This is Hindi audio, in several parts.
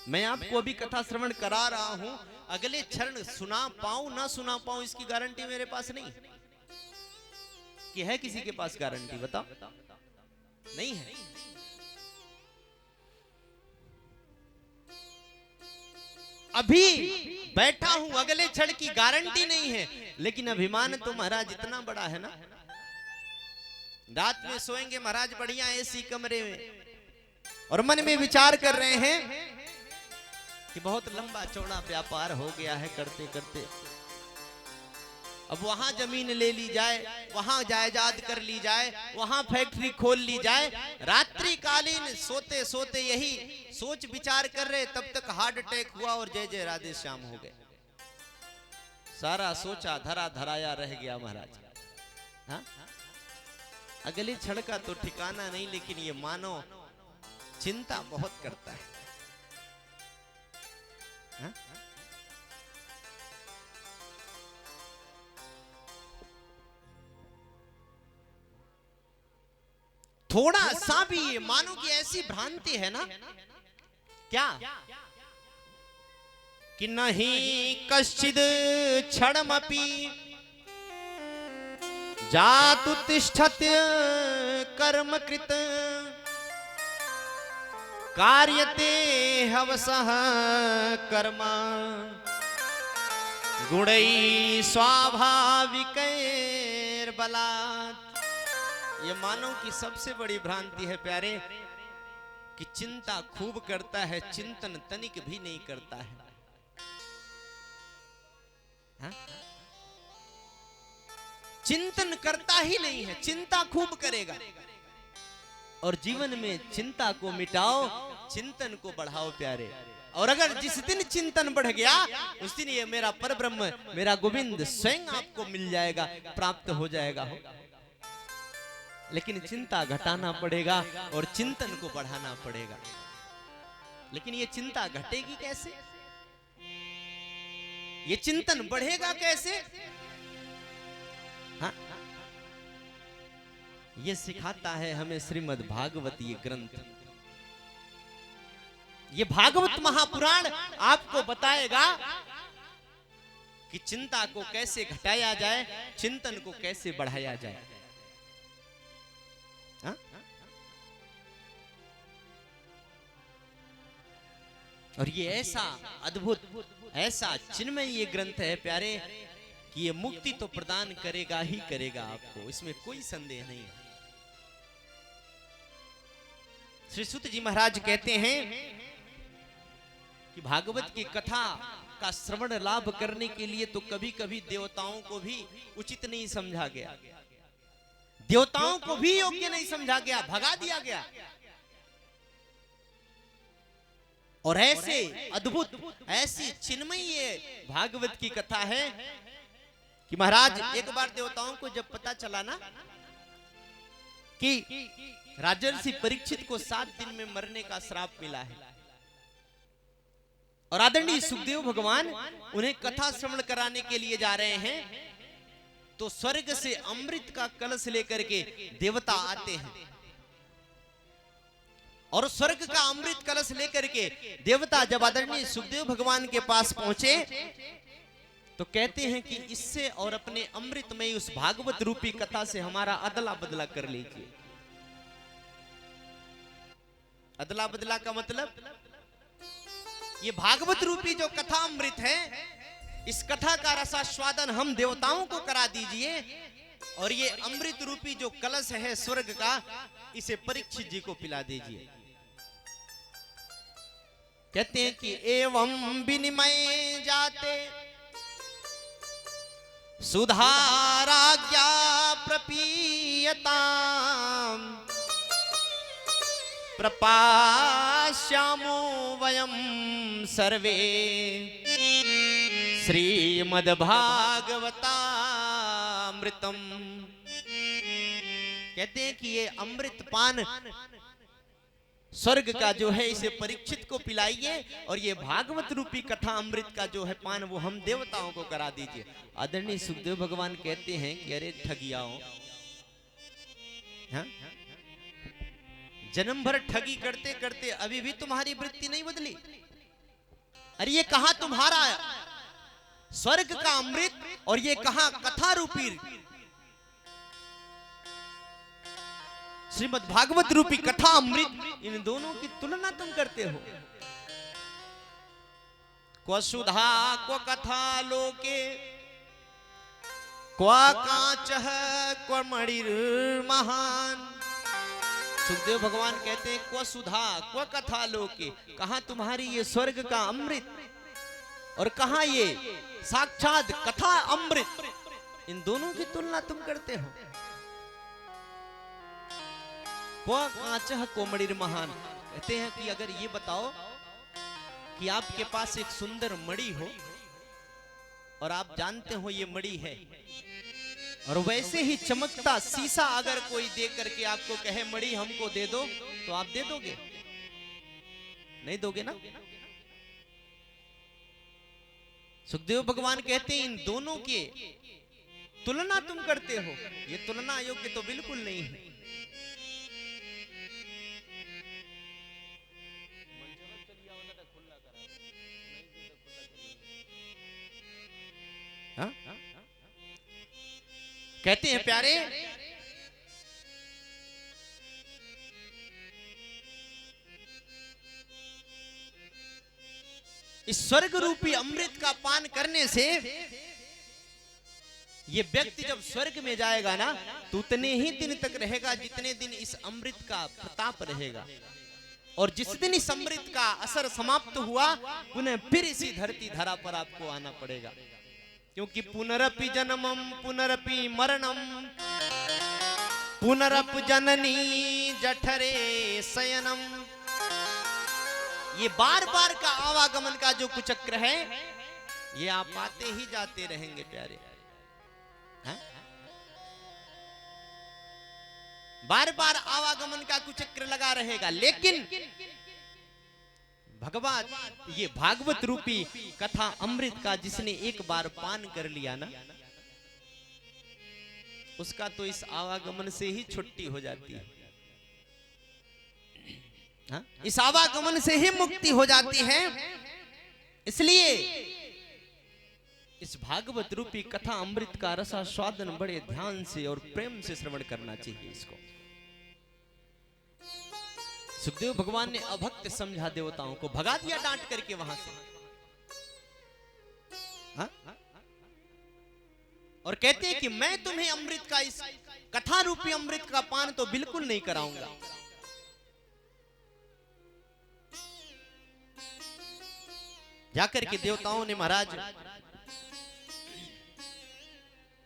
मैं आपको अभी कथा श्रवण करा रहा हूं, अगले क्षण सुना पाऊं ना सुना पाऊं इसकी गारंटी मेरे पास नहीं। कि है किसी के पास गारंटी? बताओ, नहीं है। अभी बैठा हूं, अगले क्षण की गारंटी नहीं है, लेकिन अभिमान तो महाराज इतना बड़ा है ना। रात में सोएंगे महाराज बढ़िया एसी कमरे में, और मन में विचार कर रहे हैं कि बहुत लंबा चौड़ा व्यापार हो गया है करते करते, अब वहां जमीन ले ली जाए, वहां जायदाद कर ली जाए, वहां फैक्ट्री खोल ली जाए। रात्रि कालीन सोते सोते यही सोच विचार कर रहे, तब तक हार्ट अटैक हुआ और जय जय राधे श्याम हो गए। सारा सोचा धरा धराया रह गया महाराज। हाँ? अगले क्षण का तो ठिकाना नहीं, लेकिन ये मानो चिंता बहुत करता है। हाँ? थोड़ा सा भी ये मानो कि ऐसी भ्रांति है ना, क्या कि नहीं कश्चिद क्षणमपि जातु तिष्ठत कर्मकृत कार्यते हवसः कर्म गुणै स्वाभाविकैर्बलात्। ये मानव की सबसे बड़ी भ्रांति है प्यारे, कि चिंता खूब करता है, चिंतन तनिक भी नहीं करता है। हा? चिंतन करता ही नहीं है, चिंता खूब करेगा। और जीवन में चिंता को मिटाओ, चिंतन को बढ़ाओ प्यारे। और अगर जिस दिन चिंतन बढ़ गया, उस दिन ये मेरा परब्रह्म, मेरा गोविंद स्वयं आपको मिल जाएगा, प्राप्त हो जाएगा। लेकिन चिंता घटाना पड़ेगा और चिंतन को बढ़ाना पड़ेगा। लेकिन ये चिंता घटेगी कैसे? ये चिंतन बढ़ेगा कैसे? हाँ? ये सिखाता है हमें श्रीमद् भागवत ये ग्रंथ। ये भागवत महापुराण आपको बताएगा कि चिंता को कैसे घटाया जाए, चिंतन को कैसे बढ़ाया जाए। हा? और ये ऐसा अद्भुत, ऐसा चिन्मय ये ग्रंथ है प्यारे, कि ये मुक्ति तो प्रदान करेगा ही करेगा आपको, इसमें कोई संदेह नहीं है। श्री सूत जी महाराज कहते हैं कि भागवत की कथा का श्रवण लाभ करने के लिए तो कभी कभी देवताओं को भी उचित नहीं समझा गया, देवताओं को भी योग्य नहीं समझा गया, भगा दिया गया। और ऐसे अद्भुत, ऐसी चिन्मयी ये भागवत की कथा है कि महाराज एक बार देवताओं को जब पता चला ना कि राजर्षि परीक्षित को 7 दिन में मरने का श्राप मिला है, और आदरणीय सुखदेव भगवान उन्हें कथा श्रवण कराने के लिए जा रहे हैं, तो स्वर्ग से अमृत का कलश लेकर के देवता आते हैं। और स्वर्ग का अमृत कलश लेकर के देवता जब आदरणीय सुखदेव भगवान के पास पहुंचे, तो कहते हैं कि इससे और अपने अमृतमय उस भागवत रूपी कथा से हमारा अदला बदला कर लीजिए। अदला बदला का मतलब, ये भागवत रूपी जो कथा अमृत है, इस कथा का रसास्वादन हम देवताओं को करा दीजिए, और ये अमृत रूपी जो कलश है स्वर्ग का, इसे परीक्षित जी को पिला दीजिए। कहते हैं कि एवं विनिमय जाते सुधाराज्ञा प्रपीयताम प्रपाश्यामो वयम सर्वे श्रीमद्भागवतामृतम। कहते हैं कि ये अमृत पान स्वर्ग का जो है, इसे परीक्षित को पिलाइए, और ये भागवत रूपी कथा अमृत का जो है पान, वो हम देवताओं को करा दीजिए। आदरणीय सुखदेव भगवान कहते हैं कि अरे ठगियाओ, हाँ? जन्म भर ठगी करते करते अभी भी तुम्हारी वृत्ति नहीं बदली। अरे ये कहा तुम्हारा स्वर्ग का अमृत और ये कहा कथा रूपी श्रीमद् भागवत रूपी कथा अमृत, इन दोनों की तुलना तुम करते हो। क्व सुधा क्व कथा लोके क्व कांचः क्व मणिर् महान। सुखदेव भगवान कहते हैं क्व सुधा क्व कथा लोके, कहां तुम्हारी ये स्वर्ग का अमृत और कहां ये साक्षात कथा अमृत, इन दोनों की तुलना तुम करते हो। क्व कांचः क्व मणिर् महान, कहते हैं कि अगर ये बताओ कि आपके पास एक सुंदर मणि हो और आप जानते हो ये मणि है, और वैसे ही चमकता शीशा अगर कोई दे करके आपको कहे मणि हमको दे दो, तो आप दे दोगे? नहीं दोगे ना। सुखदेव भगवान कहते हैं इन दोनों के तुलना तुम करते हो, ये तुलना योग्य तो बिल्कुल नहीं है। हा? कहते हैं प्यारे, इस स्वर्ग रूपी अमृत का पान करने से ये व्यक्ति जब स्वर्ग में जाएगा ना, तो उतने ही दिन तक रहेगा जितने दिन इस अमृत का प्रताप रहेगा, और जिस दिन इस अमृत का असर समाप्त हुआ, पुनः फिर इसी धरती धरा पर आपको आना पड़ेगा। क्योंकि पुनरपि जन्मम पुनरपि मरणम पुनरप जननी जठरे शयनम, ये बार बार का आवागमन का जो कुचक्र है, ये आप आते ही जाते रहेंगे प्यारे। हा? बार बार आवागमन का कुचक्र लगा रहेगा, लेकिन भगवान ये भागवत रूपी कथा अमृत का जिसने एक बार पान कर लिया ना, उसका तो इस आवागमन से ही छुट्टी हो जाती है। हा? इस आवागमन से ही मुक्ति हो जाती है। इसलिए इस भागवत रूपी कथा अमृत का रसास्वादन बड़े ध्यान से और प्रेम से श्रवण करना चाहिए। इसको सुखदेव भगवान ने अभक्त समझा देवताओं को, भगा दिया डांट करके वहां से। हा? और कहते हैं कि मैं तुम्हें अमृत का, इस कथा रूपी अमृत का पान तो बिल्कुल नहीं कराऊंगा। जाकर के देवताओं ने महाराज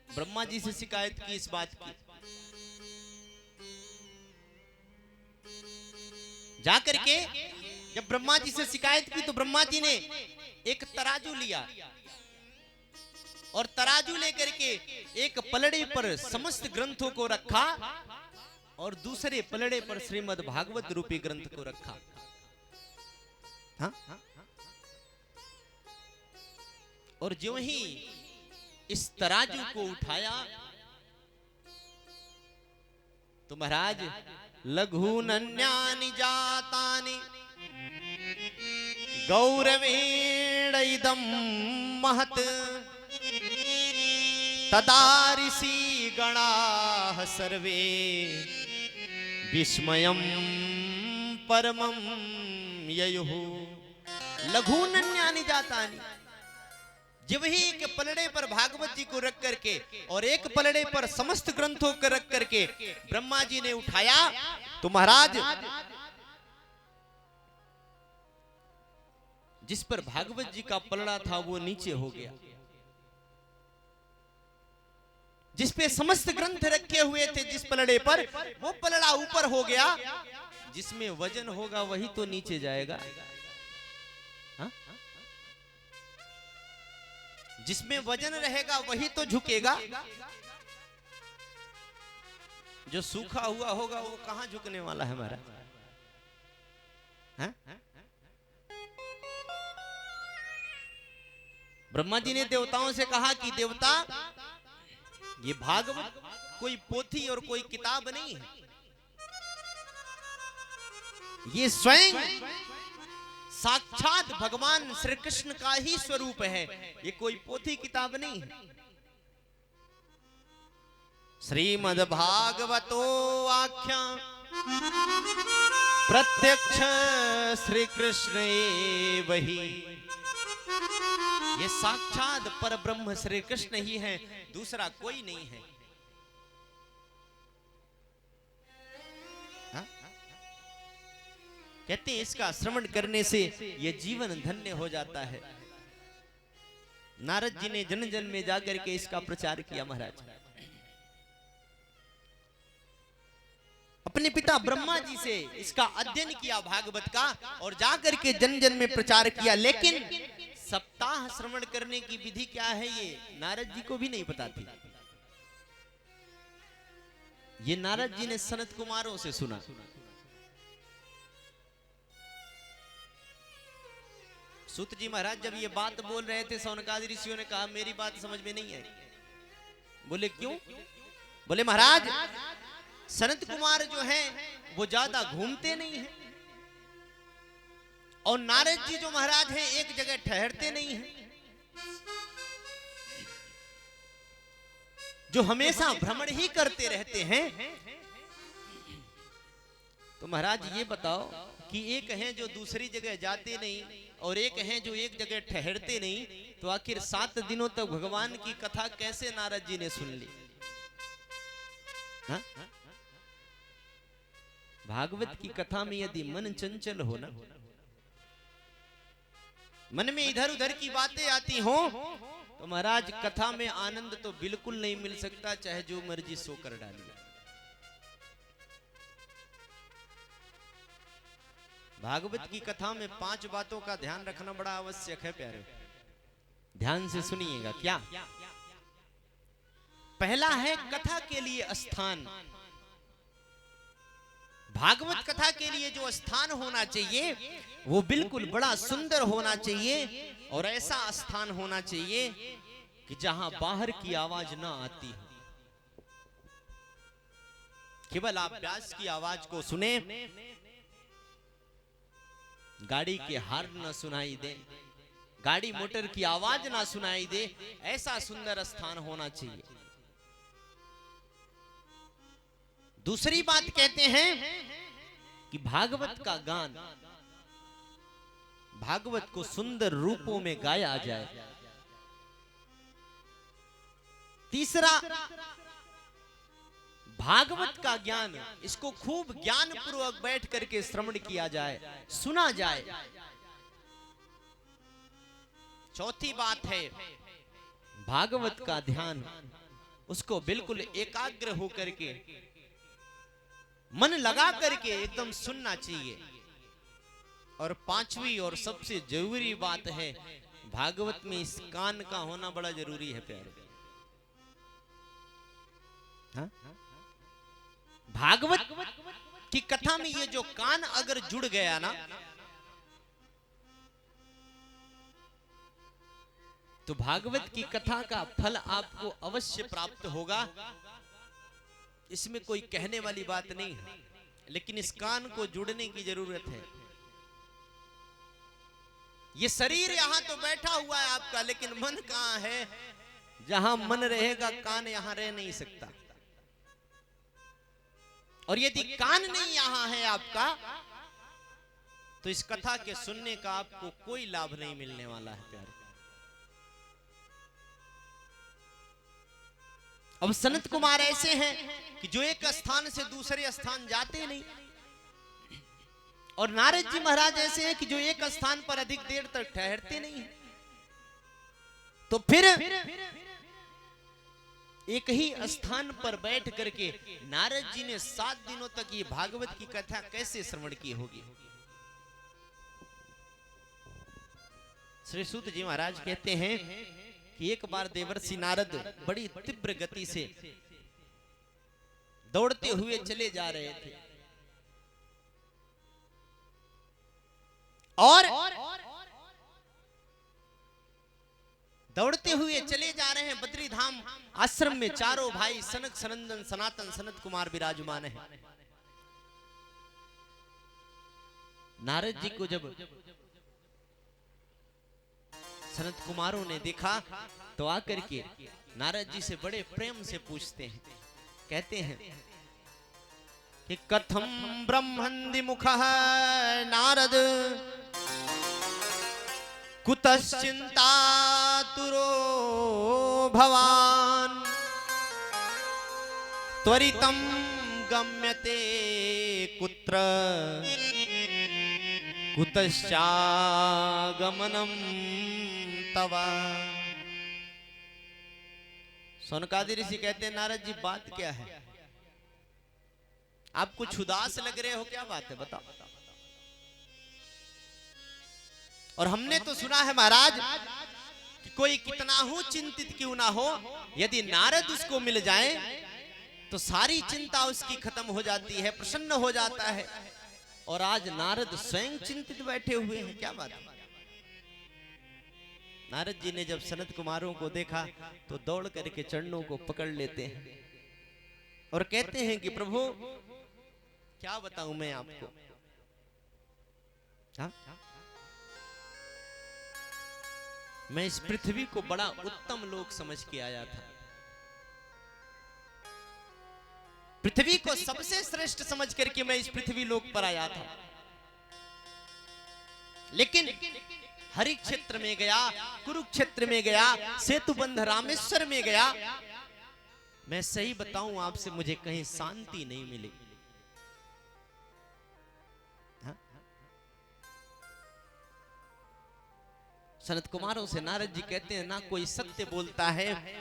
ब्रह्मा जी से शिकायत की इस बात की। जाकर के जब ब्रह्मा जी से शिकायत की, तो ब्रह्मा जी ने एक तराजू लिया और तराजू लेकर के एक पलड़े पर समस्त ग्रंथों को रखा और दूसरे पलड़े पर श्रीमद् भागवत रूपी ग्रंथ को रखा। हा? और ज्यों ही इस तराजू को उठाया, तो महाराज लघूनन्यानि जातानि गौरवेण इदं महत् तदा ऋषि गणाः सर्वे विस्मयं परमं ययुः। लघूनन्यानि जातानि, जब ही एक पलड़े पर भागवत जी को रख करके और एक पलड़े पर समस्त ग्रंथों को रख करके ब्रह्मा जी ने उठाया, तो महाराज जिस पर भागवत जी का पलड़ा था वो नीचे हो गया, जिस पे समस्त ग्रंथ रखे हुए थे जिस पलड़े पर, वो पलड़ा ऊपर हो गया। जिसमें वजन होगा वही तो नीचे जाएगा। हा? जिसमें वजन रहेगा वही तो झुकेगा। जो सूखा हुआ होगा वो कहां झुकने वाला है हमारा? है? ब्रह्मा जी ने देवताओं से कहा कि देवता, ये भागवत कोई पोथी और कोई किताब नहीं है, ये स्वयं साक्षात भगवान श्री कृष्ण का ही स्वरूप है, ये कोई पोथी किताब नहीं है। श्रीमद् भागवतो आख्या प्रत्यक्ष श्री कृष्ण वही, ये साक्षात पर ब्रह्म श्री कृष्ण ही है, दूसरा कोई नहीं है। कहते हैं इसका श्रवण करने से यह जीवन धन्य हो जाता है। नारद जी ने जन जन में जाकर के इसका प्रचार किया महाराज। अपने पिता ब्रह्मा जी से इसका अध्ययन किया भागवत का, और जाकर के जन जन में प्रचार किया। लेकिन सप्ताह श्रवण करने की विधि क्या है ये नारद जी को भी नहीं पता थी। ये नारद जी ने सनत कुमारों से सुना। सूत जी महाराज जब ये बात बोल रहे थे, सौनकादि ऋषियों ने कहा मेरी बात समझ में नहीं आई। बोले क्यों? बोले महाराज सनत कुमार जो हैं वो ज्यादा घूमते नहीं हैं, और नारद जी जो महाराज हैं एक जगह ठहरते नहीं हैं, जो हमेशा भ्रमण ही करते रहते हैं। तो महाराज ये बताओ कि एक हैं जो दूसरी जगह जाते नहीं, और एक हैं जो एक जगह ठहरते नहीं, तो आखिर 7 दिनों तक भगवान की कथा कैसे नारद जी ने सुन ली? हा? भागवत की कथा में यदि मन चंचल हो ना, मन में इधर उधर की बातें आती हो, तो महाराज कथा में आनंद तो बिल्कुल नहीं मिल सकता, चाहे जो मर्जी सो कर डालिए। भागवत की कथा में 5 बातों का ध्यान रखना बड़ा आवश्यक है प्यारे। ध्यान से सुनिएगा। क्या? पहला है कथा के लिए स्थान। भागवत कथा के लिए जो स्थान होना चाहिए वो बिल्कुल बड़ा सुंदर होना चाहिए, और ऐसा स्थान होना चाहिए कि जहां बाहर की आवाज ना आती हो, केवल आप व्यास की आवाज को सुने, गाड़ी के हॉर्न न सुनाई दे, गाड़ी मोटर की आवाज ना सुनाई दे, ऐसा सुंदर स्थान होना चाहिए। दूसरी बात कहते हैं कि भागवत का गान, भागवत को सुंदर रूपों में गाया जाए। तीसरा, भागवत का ज्ञान, इसको खूब ज्ञान पूर्वक बैठ करके श्रवण किया जाए, सुना जाए। चौथी बात है भागवत का ध्यान, उसको बिल्कुल एकाग्र होकर के, मन लगा करके एकदम सुनना चाहिए। और पांचवी और सबसे जरूरी बात है, भागवत में इस कान का होना बड़ा जरूरी है प्यारे। हाँ? भागवत की कथा में ये जो कान अगर जुड़ गया ना, तो भागवत की कथा का फल आपको अवश्य प्राप्त होगा। इसमें कोई कहने वाली बात नहीं है, लेकिन इस कान को जुड़ने की जरूरत है। ये शरीर यहां तो बैठा हुआ है आपका, लेकिन मन कहां है? जहां मन रहेगा कान यहां रह नहीं सकता। और यदि कान नहीं यहां है आपका, तो इस कथा के सुनने का आपको कोई लाभ नहीं मिलने वाला है प्यारे। अब सनत कुमार ऐसे हैं कि जो एक स्थान से दूसरे स्थान जाते नहीं, और नारद जी महाराज ऐसे हैं कि जो एक स्थान पर अधिक देर तक ठहरते नहीं हैं। तो फिर एक ही स्थान पर बैठ करके नारद जी ने 7 दिनों तक ये भागवत की कथा कैसे श्रवण की होगी? श्री सूत जी महाराज कहते हैं कि एक बार देवर्षि नारद बड़ी तीव्र गति से दौड़ते हुए चले जा रहे थे, और दौड़ते हुए चले जा रहे हैं बद्री धाम आश्रम में। चारों भाई सनक, सनंदन, सनातन, सनत कुमार विराजमान हैं। नारद जी को जब सनत कुमारों ने देखा तो आकर के नारद जी से बड़े प्रेम से पूछते हैं, कहते हैं कि कथम ब्रह्मंदि मुखः नारद कुतश्चिंतातुरो भवान त्वरितं गम्यते कुत्र कुतश्चागमनं तव। सौनकादि ऋषि कहते हैं नारद जी बात क्या है, आप कुछ उदास लग रहे हो, क्या बात है बताओ। और हमने तो सुना है महाराज कि कोई कितना हो चिंतित क्यों ना हो, यदि नारद उसको मिल जाए तो सारी चिंता उसकी खत्म हो जाती है, प्रसन्न हो जाता है। और आज नारद स्वयं चिंतित बैठे हुए हैं, क्या बात है। नारद जी ने जब सनत कुमारों को देखा तो दौड़ करके चरणों को पकड़ लेते हैं और कहते हैं कि प्रभु क्या बताऊं मैं आपको, हा? मैं इस पृथ्वी को बड़ा उत्तम लोक समझ के आया था, पृथ्वी को सबसे श्रेष्ठ समझ करके मैं इस पृथ्वी लोक पर आया था। लेकिन हरि क्षेत्र में गया, कुरुक्षेत्र में गया, सेतुबंध रामेश्वर में गया, मैं सही बताऊं आपसे मुझे कहीं शांति नहीं मिली। सनत कुमारों से नारद जी कहते हैं ना कोई सत्य बोलता है,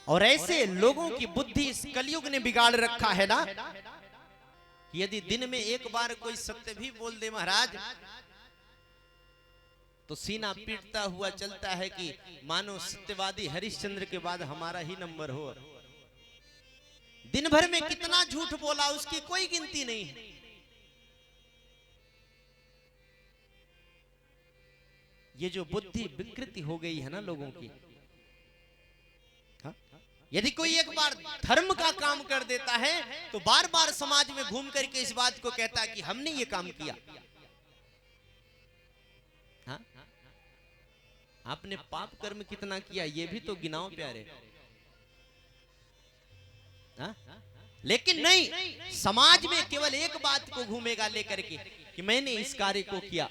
और ऐसे लोगों की बुद्धि इस कलयुग ने बिगाड़ रखा है ना, यदि दिन में एक बार कोई सत्य भी बोल दे महाराज तो सीना पीटता हुआ चलता है कि मानो सत्यवादी हरिश्चंद्र के बाद हमारा ही नंबर हो। दिन भर में कितना झूठ बोला उसकी कोई गिनती नहीं है। ये जो बुद्धि विकृति हो गई है ना लोगों की, हा? यदि कोई एक बार धर्म का काम कर देता है तो बार बार समाज में घूम करके इस बात को कहता है कि हमने ये काम किया। हा? आपने पाप कर्म कितना किया ये भी तो गिनाओ प्यारे। हा? लेकिन नहीं, समाज में केवल एक बात को घूमेगा लेकर के कि मैंने इस कार्य को किया।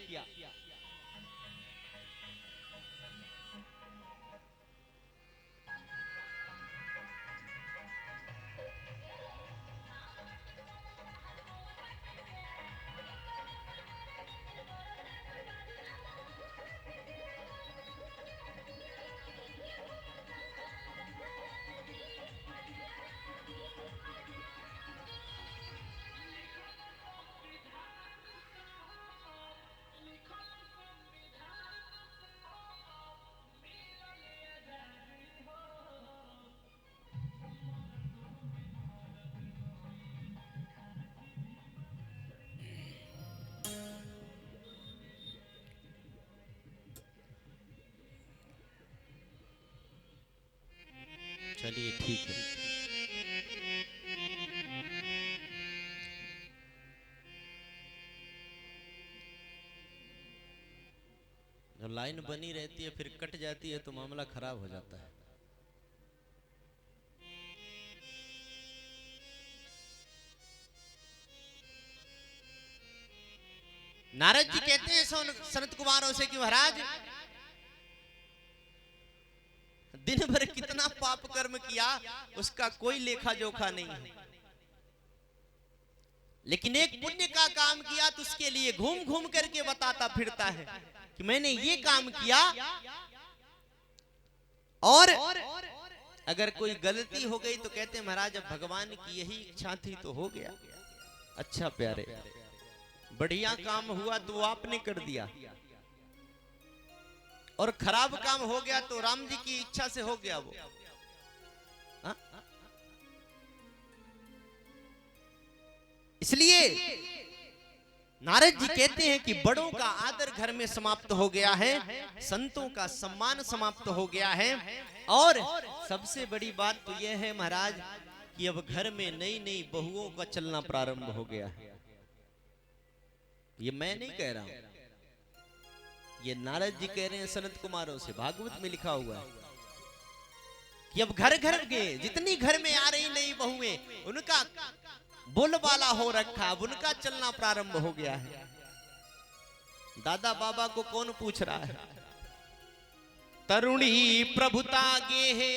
चलिए ठीक है। जब लाइन बनी रहती है फिर कट जाती है तो मामला खराब हो जाता है। नारद जी कहते हैं सनत कुमारों से कि महाराज दिन भर कितना पाप कर्म किया उसका कोई लेखा जोखा नहीं है, लेकिन एक पुण्य का काम किया तो उसके लिए घूम घूम करके बताता फिरता है कि मैंने ये काम किया। और अगर कोई गलती हो गई तो कहते हैं महाराज अब भगवान की यही इच्छा थी तो हो गया। अच्छा प्यारे, बढ़िया काम हुआ तो वो आपने कर दिया, और खराब काम हो गया तो राम जी की इच्छा से हो गया वो। हा? इसलिए नारद जी कहते हैं कि बड़ों का आदर घर में समाप्त हो गया है, संतों का सम्मान समाप्त हो गया है, और सबसे बड़ी बात तो यह है महाराज कि अब घर में नई नई बहुओं का चलना प्रारंभ हो गया है। ये मैं नहीं कह रहा हूं, ये नारद जी कह रहे हैं सनत कुमारों से, भागवत में लिखा हुआ है कि अब घर घर के जितनी घर में आ रही नई बहुएं उनका बोलबाला हो रखा, अब उनका चलना प्रारंभ हो गया है। दादा बाबा को कौन पूछ रहा है? तरुणी प्रभुता गे है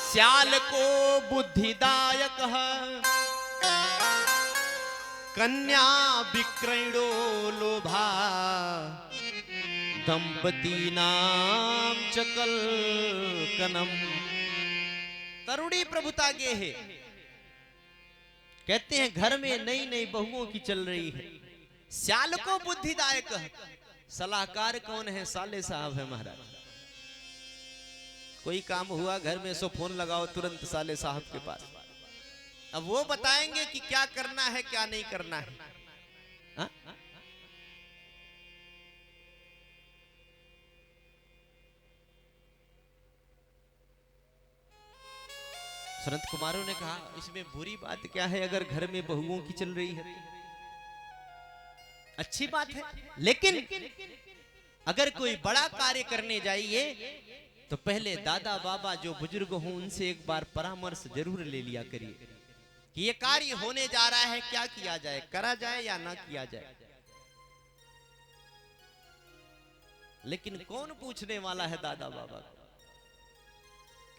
श्याल को बुद्धिदायक है, कन्या विक्रयणो लोभा दंपति नाम चकल कनम। तरुणी प्रभुता गे है, कहते हैं घर में नई नई बहुओं की चल रही है। श्याल को बुद्धिदायक है, सलाहकार कौन है? साले साहब है महाराज। कोई काम हुआ घर में सो फोन लगाओ तुरंत साले साहब के पास, अब वो बताएंगे कि क्या करना है क्या नहीं करना है। हा? सनत कुमारों ने कहा इसमें बुरी बात क्या है अगर घर में बहुओं की चल रही है? अच्छी बात है, लेकिन अगर कोई बड़ा कार्य करने जाइए तो पहले दादा बाबा जो बुजुर्ग हों उनसे एक बार परामर्श जरूर ले लिया करिए कि ये कार्य होने जा रहा है, क्या किया जाए, करा जाए या ना किया जाए। लेकिन कौन पूछने वाला है दादा बाबा को?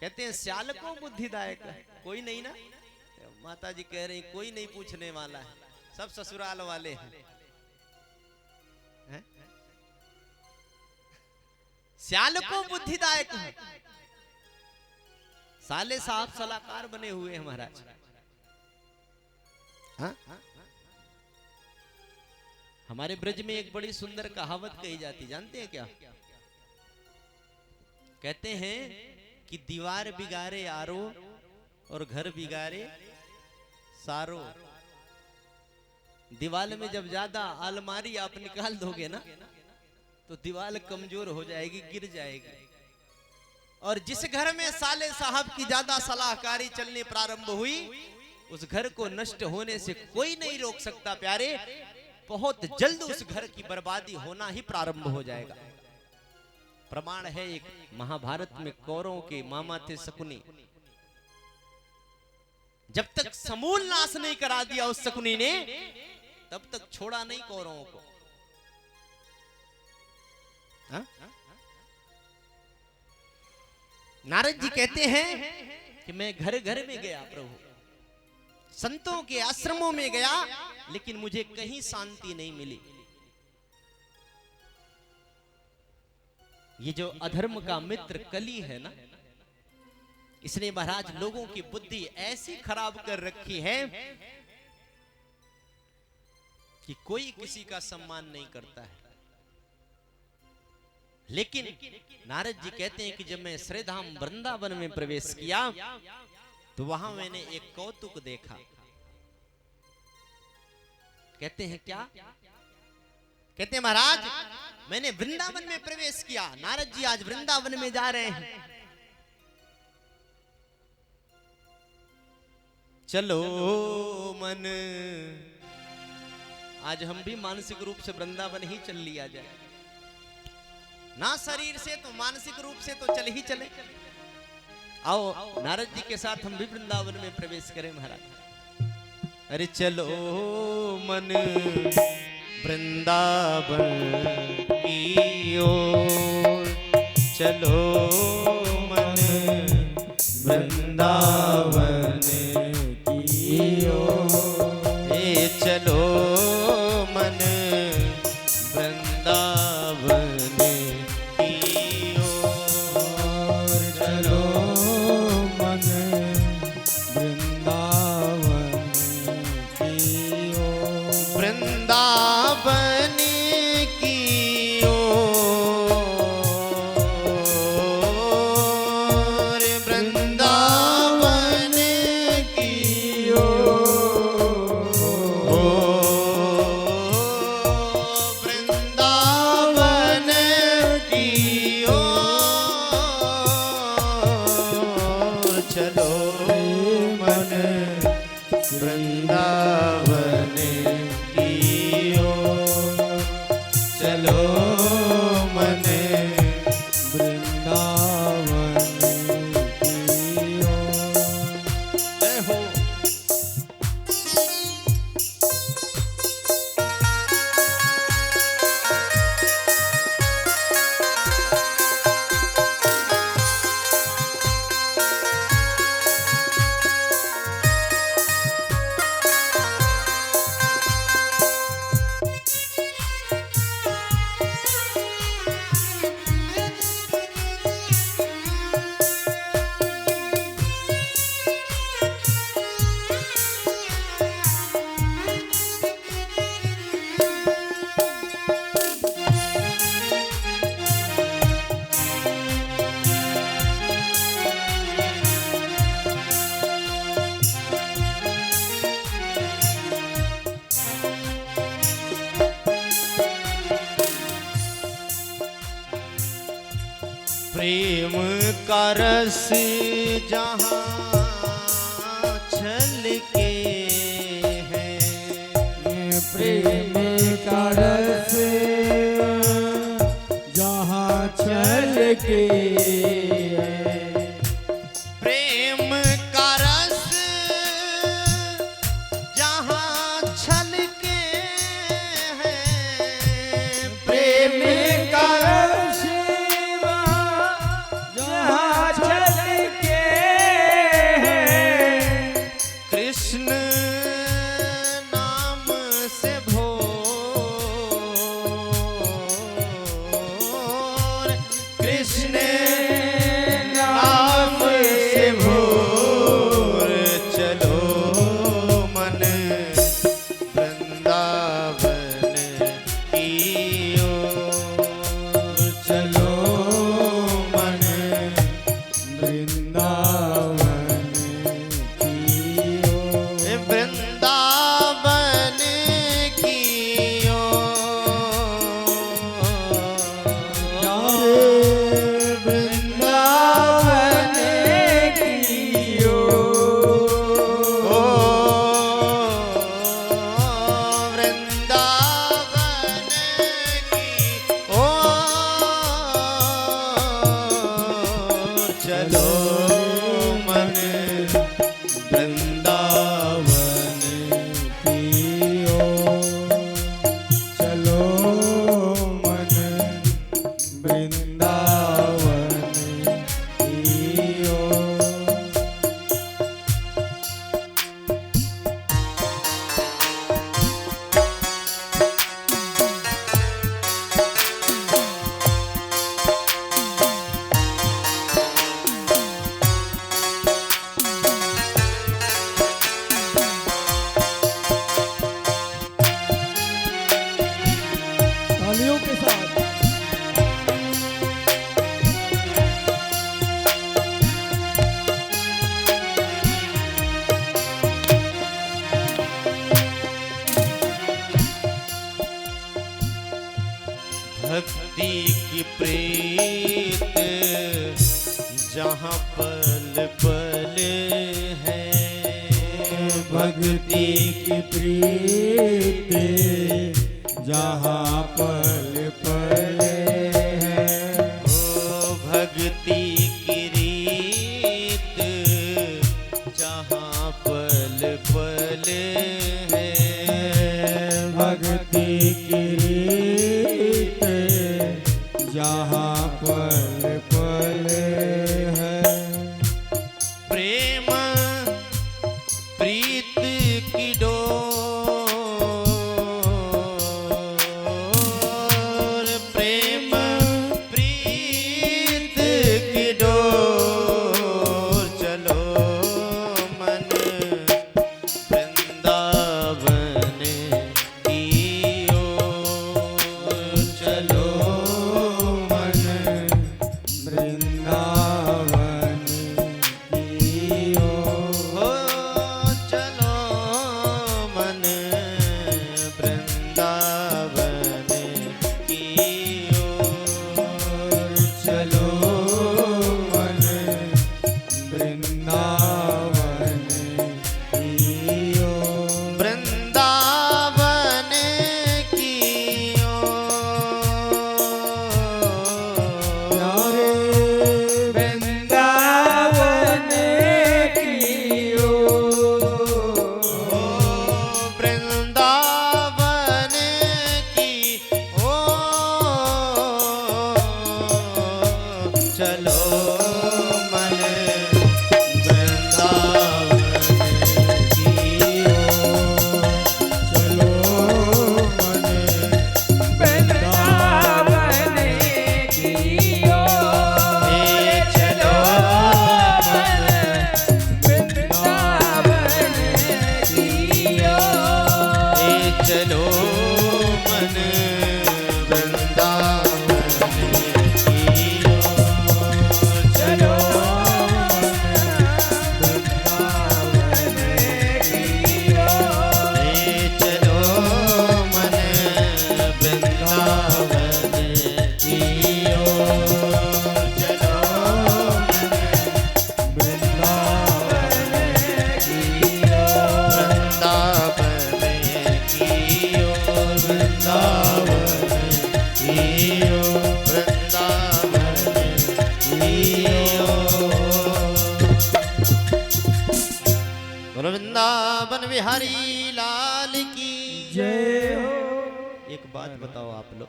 कहते हैं श्याल को बुद्धिदायक है, कोई नहीं ना। माता जी कह रही कोई नहीं पूछने वाला है, सब ससुराल वाले हैं। श्याल को बुद्धिदायक है, साले साहब सलाहकार बने हुए हैं महाराज। हाँ? हमारे ब्रज में एक बड़ी सुंदर कहावत कही जाती, जानते हैं क्या? कहते हैं कि दीवार बिगाड़े आरो और घर बिगाड़े सारो। दीवार में जब ज्यादा अलमारी आप निकाल दोगे ना तो दीवार कमजोर हो जाएगी, गिर जाएगी। और जिस घर में साले साहब की ज्यादा सलाहकारी चलने प्रारंभ हुई उस घर को नष्ट होने से कोई नहीं रोक सकता प्यारे। बहुत जल्द उस घर की बर्बादी होना ही प्रारंभ हो जाएगा। प्रमाण है एक महाभारत में कौरवों के मामा थे शकुनी। जब तक समूल नाश नहीं करा दिया उस शकुनी ने तब तक छोड़ा नहीं कौरवों को। हा? नारद जी कहते हैं कि मैं घर घर में गया प्रभु, संतों के आश्रमों में गया, लेकिन मुझे कहीं शांति नहीं मिली। ये जो अधर्म का मित्र कली है ना, इसने महाराज लोगों की बुद्धि ऐसी खराब कर रखी है कि कोई किसी का सम्मान नहीं करता है। लेकिन नारद जी कहते हैं कि जब मैं श्रीधाम वृंदावन में प्रवेश किया तो वहां मैंने एक कौतुक देखा। कहते हैं क्या? कहते हैं महाराज मैंने वृंदावन में प्रवेश किया। नारद जी आज वृंदावन में जा रहे हैं, चलो मन आज हम भी मानसिक रूप से वृंदावन ही चल लिया जाए, ना शरीर से तो मानसिक रूप से तो चल ही चले। आओ नारद जी के साथ हम भी वृंदावन में प्रवेश करें महाराज। अरे चलो मन वृंदावन की ओर, चलो मन वृंदावन की ओर, हे चलो मन वृंदावन की ओर, चलो मन वृंदावन की ओर, वृंदावन की ओर, वृंदावन की ओर, वृंदावन की ओर, चलो मन वृंदावन की ओर, चलो प्रेम का रस जहाँ छलके है, प्रेम का रस जहाँ छलके है, प्रेम का रस जहाँ छलके है, प्रेम का रस जहाँ छलके है, कृष्ण नाम से भोर, कृष्ण नाम से भोर, चलो मन वृंदावन की ओर, चलो मन वृंदावन की ओर, वृंदावन की ओर, वृंदावन की ओर, वृंदावन की ओर, चलो मन वृंदावन की ओर, चलो मन वृंदावन की ओर। तालियों के साथ भक्ति की प्रीत जहाँ पल पल है, भक्ति की प्रीत जहाँ पल पल है, ओ भक्ति की रीत जहाँ पल पल है, भक्ति की रीत जहाँ पल पल है, प्रेम प्रीत की डोर, प्रेम प्रीत की डोर, चलो मन वृंदावन की ओर, चलो मन वृंदावन की ओर, हो चलो मन वृंदावन की ओर, चलो मन वृंदावन की ओर, वृंदावन की प्यारे ओर, वृंदावन की ओर, वृंदावन की ओर, चलो मन वृंदावन की ओर, चलो मन वृंदावन की ओर, हे चलो मन वृंदावन की ओर, हे चलो मन वृंदावन की ओर, चलो वृंदावन की ओर, हे चलो मन वृंदावन की ओर, चलो बिहारी लाल की जय हो। एक बात बताओ आप लोग,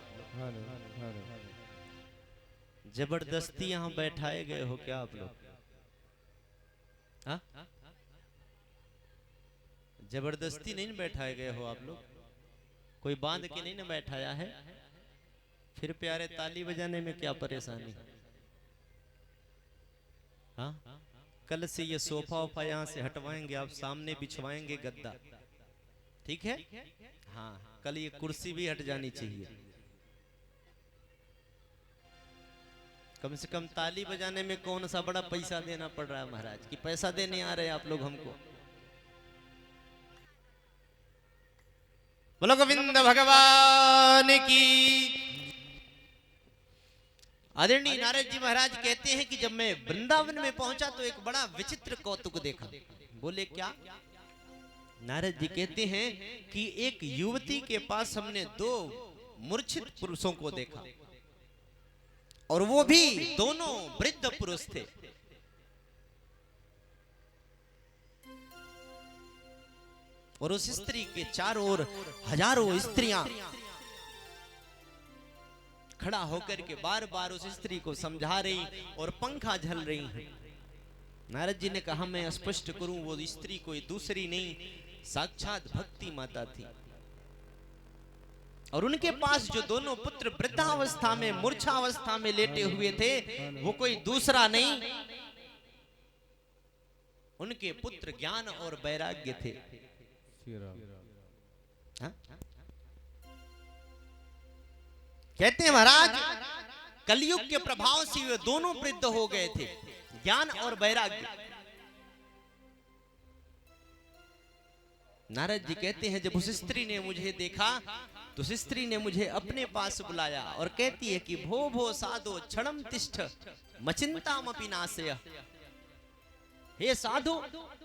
जबरदस्ती यहाँ बैठाए गए हो क्या आप लोग? हाँ? जबरदस्ती नहीं न बैठाए गए हो आप लोग, कोई बांध के नहीं न बैठाया है। फिर प्यारे ताली बजाने में क्या परेशानी? हाँ? कल से ये सोफा वोफा यहाँ से हटवाएंगे, आप सामने बिछवाएंगे गद्दा, ठीक है? हाँ, कल ये कुर्सी भी हट जानी चाहिए। कम से कम ताली बजाने में कौन सा बड़ा पैसा देना पड़ रहा है महाराज, कि पैसा देने आ रहे हैं आप लोग हमको? बोलो गोविंद भगवान की। आदरणीय नारद जी महाराज कहते हैं कि जब मैं वृंदावन में पहुंचा तो एक बड़ा विचित्र कौतुक देखा। बोले क्या? नारद जी कहते हैं कि एक युवती के पास हमने दो मूर्छित पुरुषों को देखा, और वो भी दोनों वृद्ध पुरुष थे। और उस स्त्री के चारों ओर हजारों स्त्रियां खड़ा होकर के बार बार उस स्त्री को समझा रही और पंखा झल रही हैं। नारद जी ने कहा मैं स्पष्ट करूं, वो स्त्री कोई दूसरी नहीं, साक्षात भक्ति माता थी। और उनके पास जो दोनों पुत्र वृद्धावस्था में मूर्छावस्था में लेटे हुए थे, वो कोई दूसरा नहीं, उनके पुत्र ज्ञान और वैराग्य थे। हाँ? कहते हैं महाराज कलयुग के प्रभाव से वे दोनों वृद्ध हो गए थे, ज्ञान और वैराग्य। नारद जी कहते हैं जब उस स्त्री ने मुझे देखा तो उस स्त्री ने मुझे अपने पास बुलाया और कहती है कि भो भो साधो क्षणम तिष्ठ मचिंतामपि नाशय। हे साधु,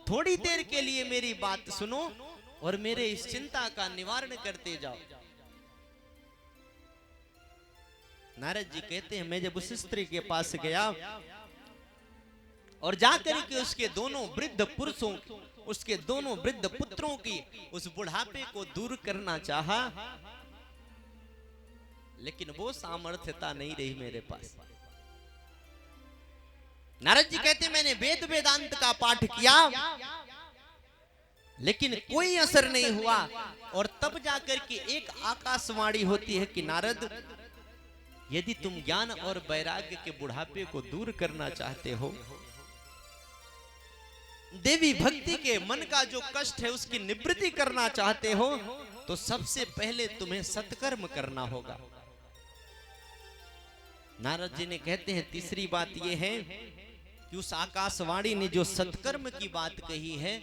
थोड़ी देर के लिए मेरी बात सुनो और मेरे इस चिंता का निवारण करते जाओ। नारद जी कहते हैं मैं जब उस स्त्री के पास गया और जाकर के उसके दोनों वृद्ध पुरुषों, उसके दोनों वृद्ध पुत्रों की उस बुढ़ापे को दूर करना चाहा, लेकिन वो सामर्थ्यता नहीं रही मेरे पास। नारद जी कहते हैं मैंने वेद वेदांत का पाठ किया, लेकिन कोई असर नहीं हुआ। और तब जाकर के एक आकाशवाणी होती है कि नारद, यदि तुम ज्ञान और वैराग्य के बुढ़ापे को दूर करना चाहते हो, देवी भक्ति के मन का जो कष्ट है उसकी निवृत्ति करना चाहते हो, तो सबसे पहले तुम्हें सत्कर्म करना होगा। नारद जी ने कहते हैं तीसरी बात यह है कि उस आकाशवाणी ने जो सत्कर्म की बात कही है,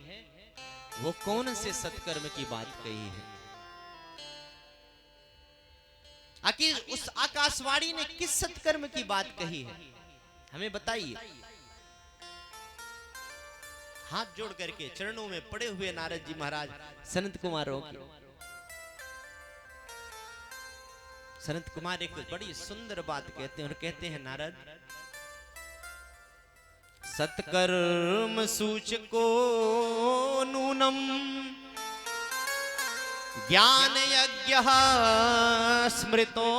वो कौन से सत्कर्म की बात कही है? आखिर उस आकाशवाणी ने किस सत्कर्म की बात कही है, हमें बताइए। हाथ जोड़ करके चरणों में पड़े हुए नारद जी महाराज सनत कुमारों की, सनत कुमार एक बड़ी सुंदर बात कहते हैं और कहते हैं नारद, सत्कर्म सूचको नूनम ज्ञान यज्ञ स्मृतो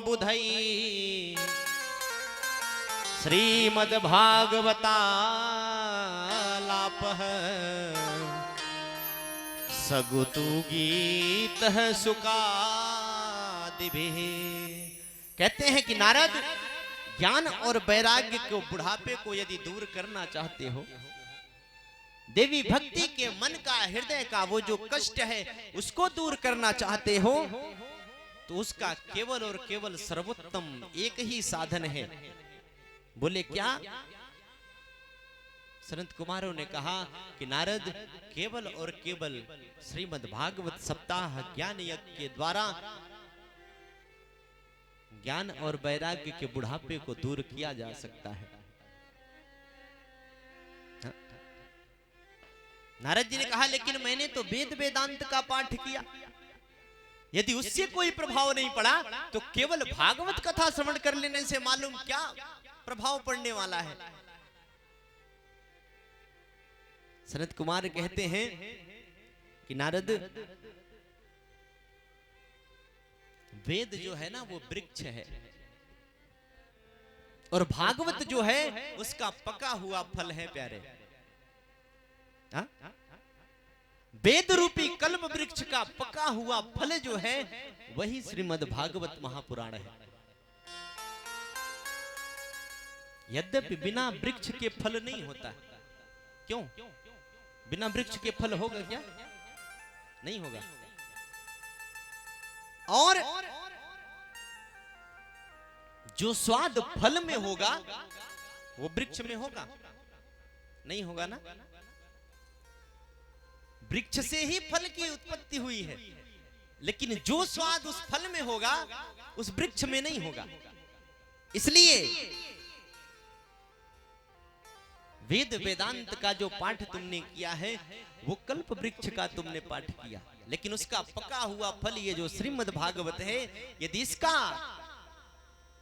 बुधई श्रीमद्भागवता लापः सगुतु गीत सुकादिभिः। कहते हैं कि नारद, ज्ञान और वैराग्य को, बुढ़ापे को यदि दूर करना चाहते हो, देवी भक्ति के मन का, हृदय का वो जो कष्ट है उसको दूर करना चाहते हो, तो उसका केवल और केवल सर्वोत्तम एक ही साधन है। बोले क्या? सनत कुमारों ने कहा कि नारद, केवल और केवल श्रीमद् भागवत सप्ताह ज्ञान यज्ञ के द्वारा ज्ञान और वैराग्य के बुढ़ापे को दूर किया जा सकता है। नारद जी ने कहा लेकिन मैंने तो वेद वेदांत का पाठ किया, यदि उससे कोई प्रभाव नहीं पड़ा तो केवल भागवत कथा श्रवण कर लेने से मालूम क्या प्रभाव पड़ने वाला है। सनत कुमार कहते हैं कि नारद, वेद जो है ना वो वृक्ष है, और भागवत जो है उसका पका हुआ फल है प्यारे। हा? वेद रूपी कल्प वृक्ष का पका हुआ फल जो है वही श्रीमद् भागवत महापुराण है। यद्यपि बिना वृक्ष के फल नहीं होता। क्यों? बिना वृक्ष के फल होगा क्या? नहीं होगा। और जो स्वाद फल में होगा वो वृक्ष में होगा? नहीं होगा ना। वृक्ष से ही फल की उत्पत्ति हुई है, लेकिन जो स्वाद उस फल में होगा उस वृक्ष में नहीं होगा। इसलिए वेद वेदांत का जो पाठ तुमने किया है वो कल्प वृक्ष का तुमने पाठ किया, लेकिन उसका पका हुआ फल ये जो श्रीमद् भागवत है, यदि इसका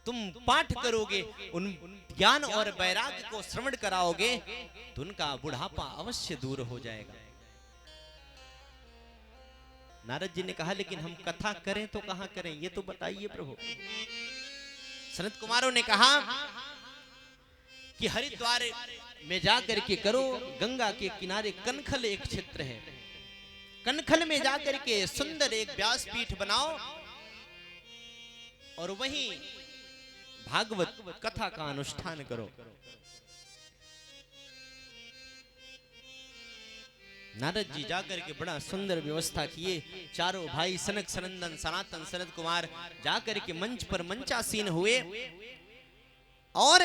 तुम पाठ करोगे, उन ज्ञान और वैराग्य को श्रवण कराओगे, तो उनका बुढ़ापा अवश्य दूर हो जाएगा। नारद जी ने कहा, लेकिन हम कथा करें तो कहां करें, ये तो बताइए प्रभु। सनत कुमारों ने कहा कि हरिद्वार में जाकर के करो, गंगा के किनारे कनखल एक क्षेत्र है, कनखल में जाकर के सुंदर एक व्यासपीठ बनाओ और वहीं भागवत कथा का अनुष्ठान करो। नारद जी जाकर के बड़ा सुंदर व्यवस्था किए। चारों भाई सनक सनंदन सनातन सनत कुमार जाकर के मंच पर मंचासीन हुए और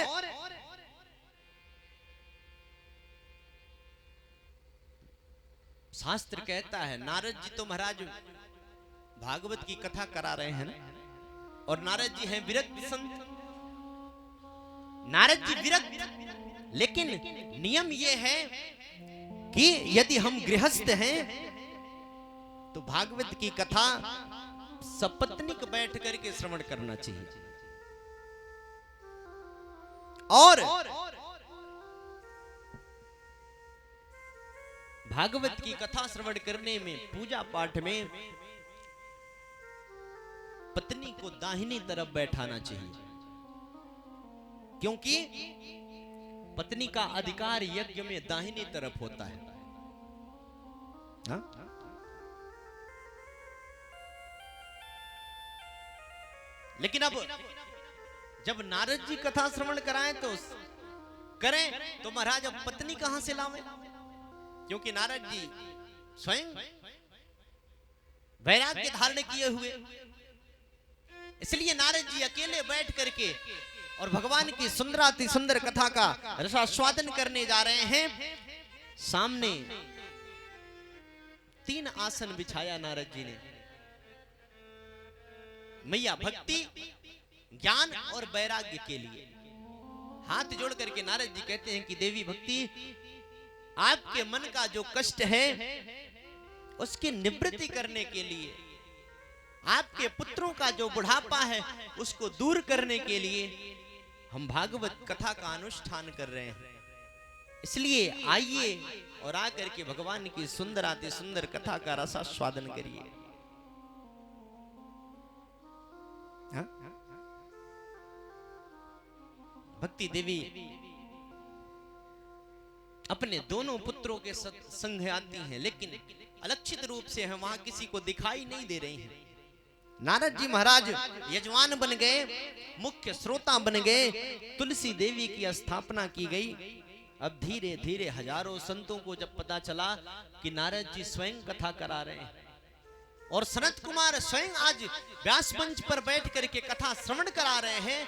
शास्त्र कहता है, नारद जी तो महाराज भागवत की कथा करा रहे हैं ना, और नारद जी हैं विरक्त संत। नारद जी विरक्त, लेकिन नियम यह है कि यदि हम गृहस्थ हैं तो भागवत की कथा सपत्नीक बैठ करके श्रवण करना चाहिए। और भागवत की कथा श्रवण करने में, पूजा पाठ में पत्नी को दाहिनी तरफ बैठाना चाहिए, क्योंकि पत्नी का अधिकार यज्ञ में दाहिनी तरफ होता है। हा? लेकिन अब जब नारद जी कथा श्रवण कराएं तो करें, तो महाराज अब पत्नी कहां से लावें? क्योंकि नारद जी स्वयं वैराग्य धारण किए हुए, इसलिए नारद जी अकेले बैठ करके और भगवान की सुंदराति सुंदर कथा का रसास्वादन करने जा रहे हैं। सामने 3 आसन बिछाया नारद जी ने। मैया भक्ति, ज्ञान और वैराग्य के लिए हाथ जोड़ करके नारद जी कहते हैं कि देवी भक्ति, आपके मन का जो कष्ट है उसकी निवृत्ति करने के लिए, आपके पुत्रों का जो बुढ़ापा है उसको दूर करने के लिए हम भागवत कथा का अनुष्ठान कर रहे हैं। इसलिए आइए और आकर के भगवान की सुंदर आते सुंदर कथा का रसास्वादन करिए। भक्ति देवी अपने दोनों पुत्रों के संग आती हैं, लेकिन अलक्षित रूप से हम वहां किसी को दिखाई नहीं दे रही हैं। नारद जी महाराज यजमान बन गए, मुख्य श्रोता बन गए, तुलसी देवी की स्थापना की गई। अब धीरे धीरे हजारों संतों को जब पता चला कि नारद जी स्वयं कथा करा रहे हैं और सनत कुमार स्वयं आज व्यास मंच पर बैठ करके कथा श्रवण करा रहे हैं,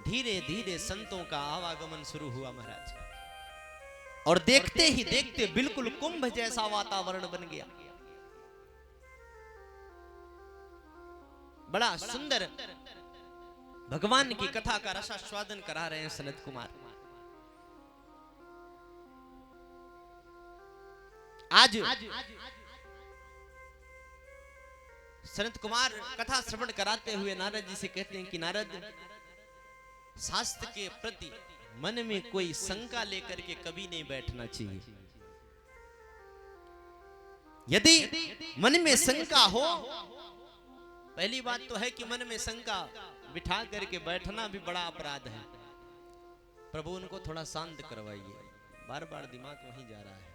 धीरे धीरे संतों का आवागमन शुरू हुआ महाराज। और देखते ही देखते बिल्कुल कुंभ जैसा वातावरण बन गया। बड़ा सुंदर भगवान की कथा का रसास्वादन करा रहे हैं सनत कुमार। आज सनत कुमार कथा श्रवण कराते हुए नारद जी से कहते हैं कि नारद, शास्त्र के प्रति मन में कोई शंका लेकर के कभी नहीं बैठना चाहिए। यदि मन में शंका हो, पहली बात तो है कि मन में शंका बिठा करके बैठना भी बड़ा अपराध है। प्रभु उनको थोड़ा शांत करवाइए, बार बार दिमाग वहीं जा रहा है।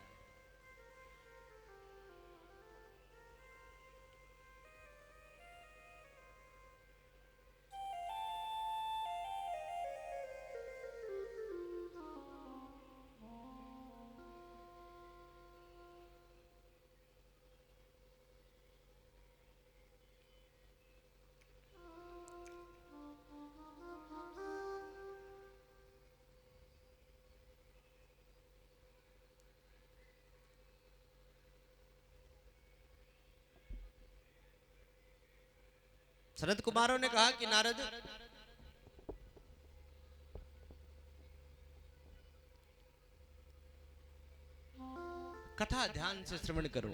सनत कुमारों ने कहा कि नारद, कथा ध्यान से श्रवण करो।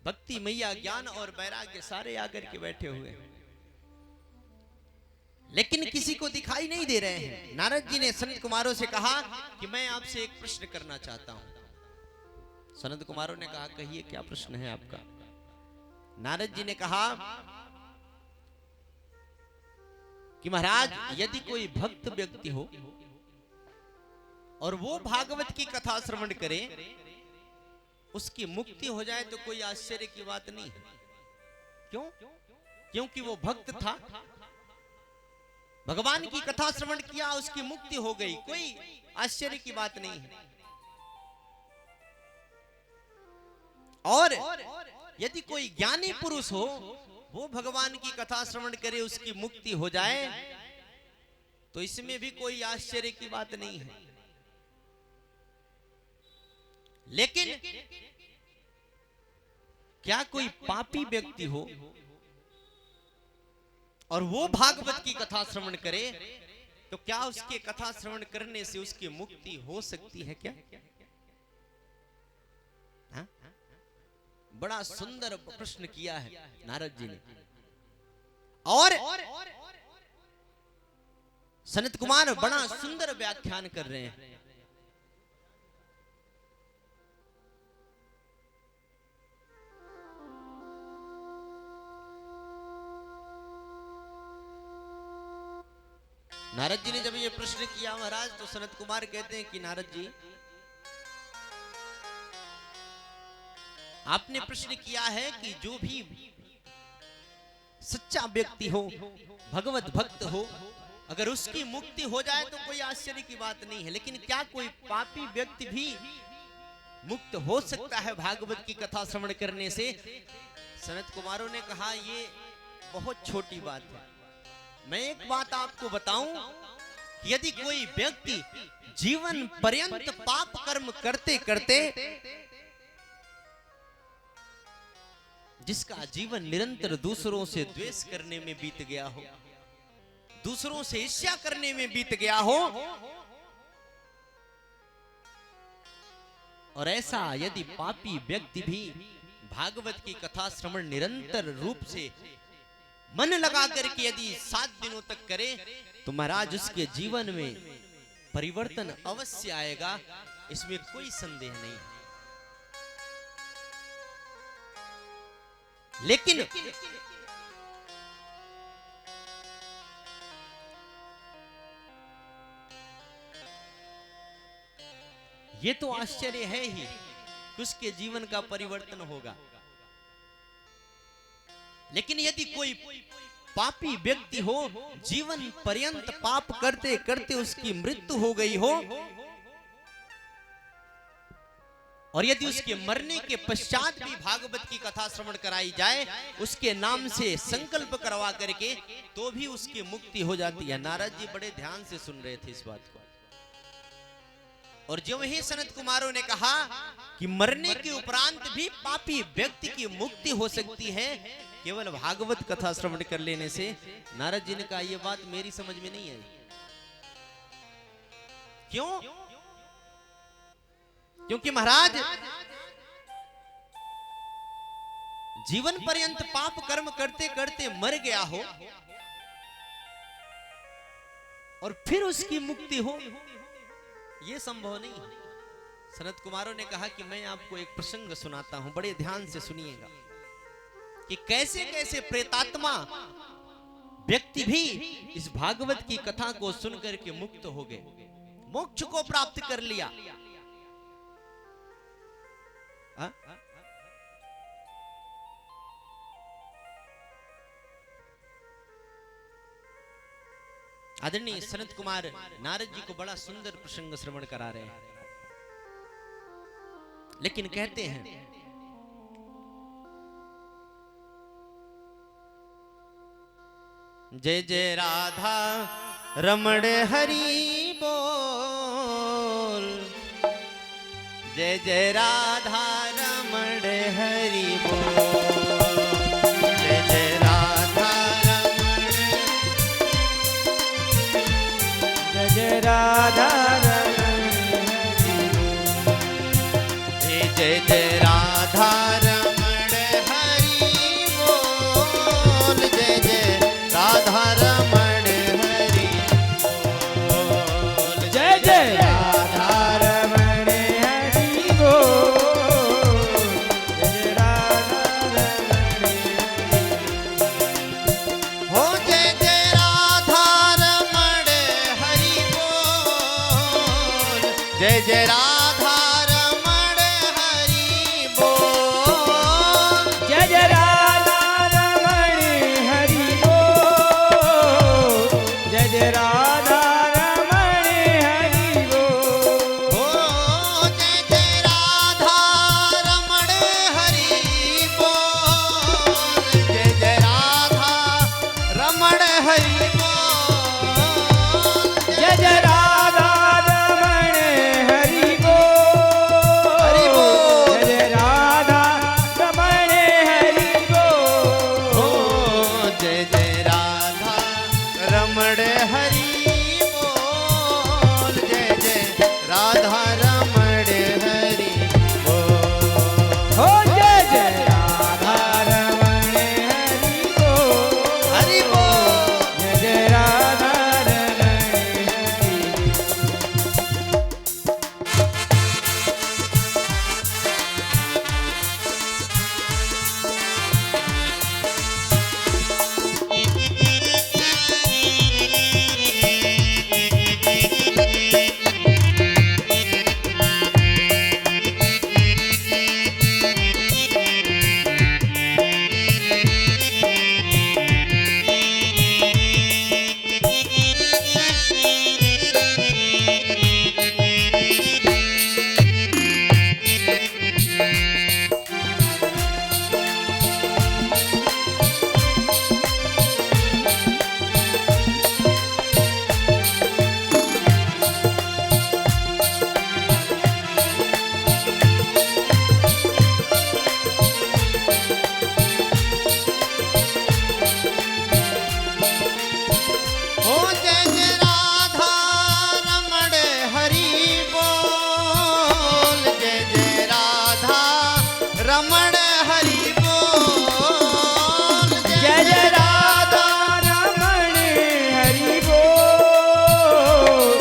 भक्ति मैया ज्ञान और वैराग्य सारे आकर के बैठे हुए हैं, लेकिन किसी को दिखाई नहीं दे रहे हैं। नारद जी ने सनत कुमारों से कहा कि मैं आपसे एक प्रश्न करना चाहता हूं। सनत कुमारों ने कहा, कहिए क्या प्रश्न है आपका। नारद जी ने कहा कि महाराज, यदि कोई भक्त व्यक्ति हो और वो भागवत की कथा श्रवण करे, उसकी मुक्ति हो जाए तो कोई आश्चर्य की बात नहीं है। क्यों? क्योंकि वो भक्त था, भगवान की कथा श्रवण किया, उसकी मुक्ति हो गई, कोई आश्चर्य की बात नहीं है। और यदि कोई ज्ञानी पुरुष हो, वो भगवान की कथा श्रवण करे, उसकी मुक्ति हो जाए, तो इसमें भी कोई आश्चर्य की बात नहीं है। लेकिन क्या कोई पापी व्यक्ति हो और वो भागवत की कथा श्रवण करे, तो क्या उसके कथा श्रवण करने से उसकी मुक्ति हो सकती है क्या? हा? बड़ा सुंदर प्रश्न किया है नारद जी ने। और सनत कुमार बड़ा सुंदर व्याख्यान कर रहे हैं। नारद जी ने जब ये प्रश्न किया महाराज, तो सनत कुमार कहते हैं कि नारद जी, आपने प्रश्न किया है कि जो भी सच्चा व्यक्ति हो, भगवत भक्त हो, अगर उसकी मुक्ति हो जाए तो कोई आश्चर्य की बात नहीं है। लेकिन क्या कोई पापी व्यक्ति भी मुक्त हो सकता है भागवत की कथा श्रवण करने से? सनत कुमारों ने कहा, ये बहुत छोटी बात है। मैं एक बात आपको बताऊं कि यदि कोई व्यक्ति जीवन पर्यंत पाप कर्म करते करते, जिसका जीवन निरंतर दूसरों से द्वेष करने में बीत गया हो, दूसरों से ईर्ष्या करने में बीत गया हो, और ऐसा यदि पापी व्यक्ति भी भागवत की कथा श्रवण निरंतर रूप से मन लगा करके यदि 7 दिनों तक करे, तो महाराज उसके जीवन में परिवर्तन अवश्य आएगा, इसमें कोई संदेह नहीं। लेकिन ये तो आश्चर्य है ही कि उसके जीवन का परिवर्तन होगा। लेकिन यदि कोई पापी व्यक्ति हो, जीवन पर्यंत पाप करते करते उसकी मृत्यु हो गई हो, और यदि उसके मरने के पश्चात भी भागवत की कथा श्रवण कराई जाए, उसके नाम से संकल्प करवा करके, तो भी उसकी मुक्ति हो जाती है। नारद जी बड़े ध्यान से सुन रहे थे इस बात को। और जो ही सनत कुमारों ने कहा कि मरने के उपरांत भी पापी व्यक्ति की मुक्ति हो सकती है केवल भागवत कथा श्रवण कर लेने से, नारद जी ने कहा, यह बात मेरी समझ में नहीं आई। क्यों? क्योंकि महाराज जीवन पर्यंत पाप कर्म करते करते मर गया हो और फिर उसकी मुक्ति हो, यह संभव नहीं है। सनत कुमारों ने कहा कि मैं आपको एक प्रसंग सुनाता हूं, बड़े ध्यान से सुनिएगा कि कैसे कैसे प्रेतात्मा व्यक्ति भी इस भागवत की कथा को सुनकर के मुक्त हो गए, मोक्ष को प्राप्त कर लिया। आदरणीय सनत कुमार नारद जी को बड़ा सुंदर प्रसंग श्रवण करा रहे हैं, लेकिन कहते हैं जय जय राधा रमण हरि बोल, जय जय राधा रमण हरि बोल, जय जय राधा रमण, जय जय राधा रमण, जय जय राधा रमण हरि बोल, जय जय राधा रमण हरि बोल, जय जय राधा रमण हरि बोल, जय राधा रमण हो जय जय राधा रमण हरि बोल, जय जय राधा रमण हरि बोल, जय जय राधा रमण हरि बोल, जय जय राधा रमण हरि बोल, हो जय जय राधा रमण हरि बोल, जय जय राधा रमण हरि बोल, जय जय राधा रमण हरि बोल, हरि बोल, जय जय राधा रमण हरि बोल, हो जय जय राधा रमण हरि बोल, जय जय राधा रमण हरि बोल, हो जय जय राधा रमण हरि बोल, हरि बोल, जय जय राधा रमण हरि हो जय जय राधा रमण हरि बोल, जय जय राधा रमण हरि बोल, जय जय राधा रमण हरि बोल,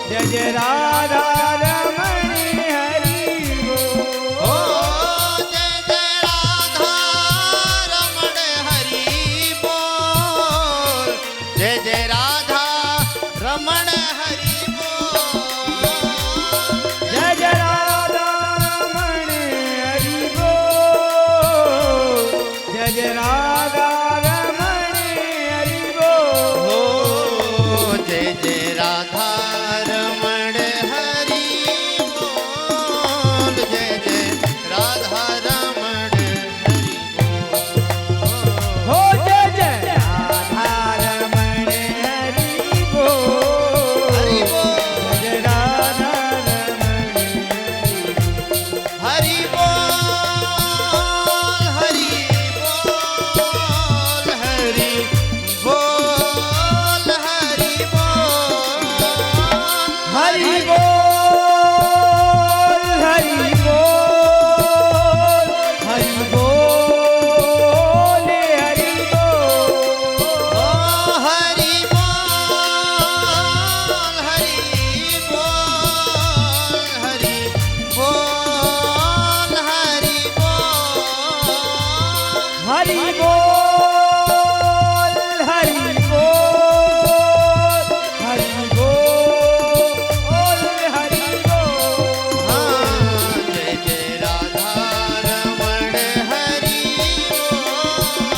जय जय राधा रमण हरि बोल, हो जय जय राधा रमण हरि बोल, जय जय राधा रमण हरि बोल, जय जय राधा रमण हरि बोल, जय जय राधा रमण हरि बोल, हो जय जय राधा